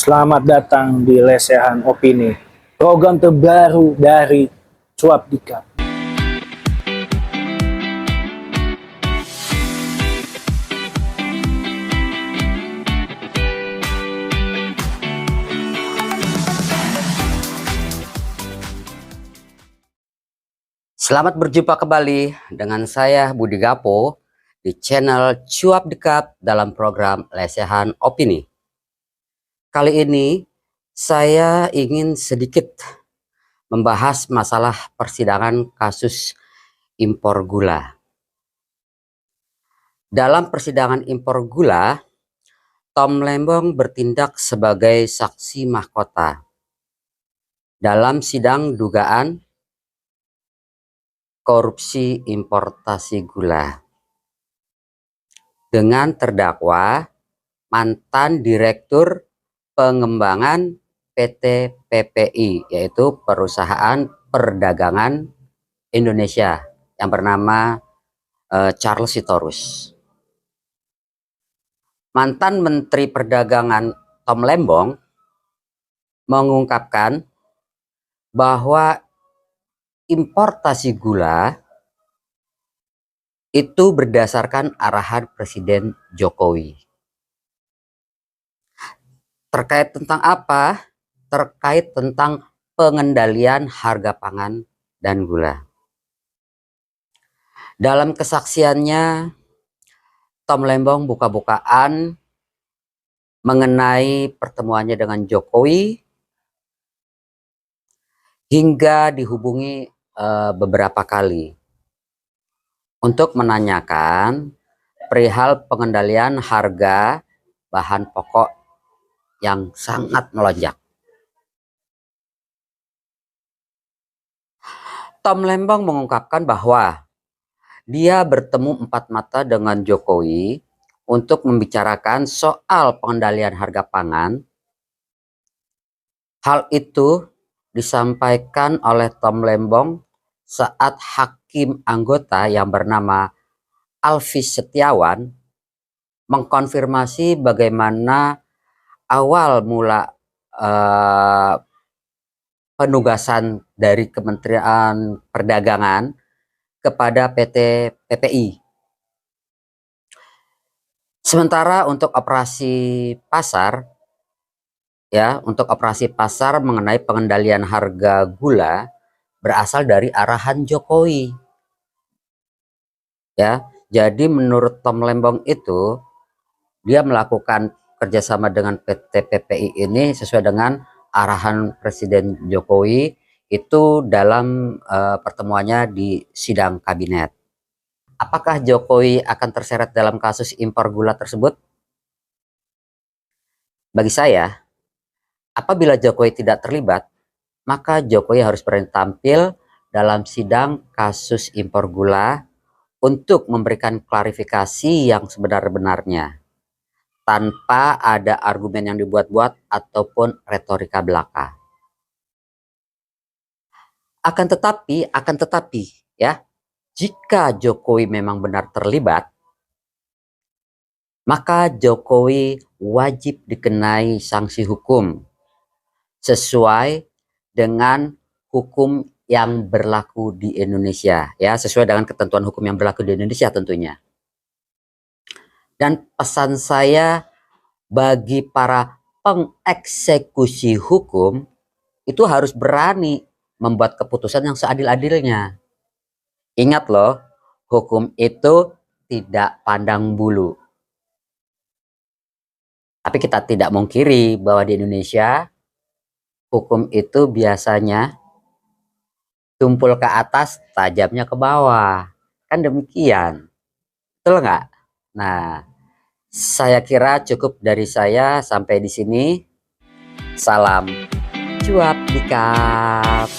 Selamat datang di Lesehan Opini, program terbaru dari Cuap Dikap. Selamat berjumpa kembali dengan saya Budi Gapo di channel Cuap Dikap dalam program Lesehan Opini. Kali ini saya ingin sedikit membahas masalah persidangan kasus impor gula. Dalam persidangan impor gula, Tom Lembong bertindak sebagai saksi mahkota dalam sidang dugaan korupsi importasi gula dengan terdakwa mantan Direktur Pengembangan PT PPI, yaitu Perusahaan Perdagangan Indonesia yang bernama Charles Sitorus. Mantan Menteri Perdagangan Tom Lembong mengungkapkan bahwa importasi gula itu berdasarkan arahan Presiden Jokowi. Terkait tentang apa? Terkait tentang pengendalian harga pangan dan gula. Dalam kesaksiannya, Tom Lembong buka-bukaan mengenai pertemuannya dengan Jokowi hingga dihubungi beberapa kali untuk menanyakan perihal pengendalian harga bahan pokok yang sangat melonjak. Tom Lembong mengungkapkan bahwa dia bertemu empat mata dengan Jokowi untuk membicarakan soal pengendalian harga pangan. Hal itu disampaikan oleh Tom Lembong saat hakim anggota yang bernama Alvis Setiawan mengkonfirmasi bagaimana awal mula penugasan dari Kementerian Perdagangan kepada PT PPI. Sementara untuk operasi pasar, untuk operasi pasar mengenai pengendalian harga gula berasal dari arahan Jokowi. Jadi menurut Tom Lembong itu dia melakukan kerjasama dengan PT PPI ini sesuai dengan arahan Presiden Jokowi itu dalam pertemuannya di sidang kabinet. Apakah Jokowi akan terseret dalam kasus impor gula tersebut? Bagi saya, apabila Jokowi tidak terlibat, maka Jokowi harus berani tampil dalam sidang kasus impor gula untuk memberikan klarifikasi yang sebenar-benarnya, tanpa ada argumen yang dibuat-buat ataupun retorika belaka. Akan tetapi jika Jokowi memang benar terlibat, maka Jokowi wajib dikenai sanksi hukum sesuai dengan hukum yang berlaku di Indonesia, sesuai dengan ketentuan hukum yang berlaku di Indonesia tentunya. Dan pesan saya bagi para pengeksekusi hukum itu harus berani membuat keputusan yang seadil-adilnya. Ingat loh, hukum itu tidak pandang bulu. Tapi kita tidak mungkiri bahwa di Indonesia hukum itu biasanya tumpul ke atas, tajamnya ke bawah. Kan demikian. Betul nggak? Nah, saya kira cukup dari saya sampai di sini. Salam Cuap Dikap.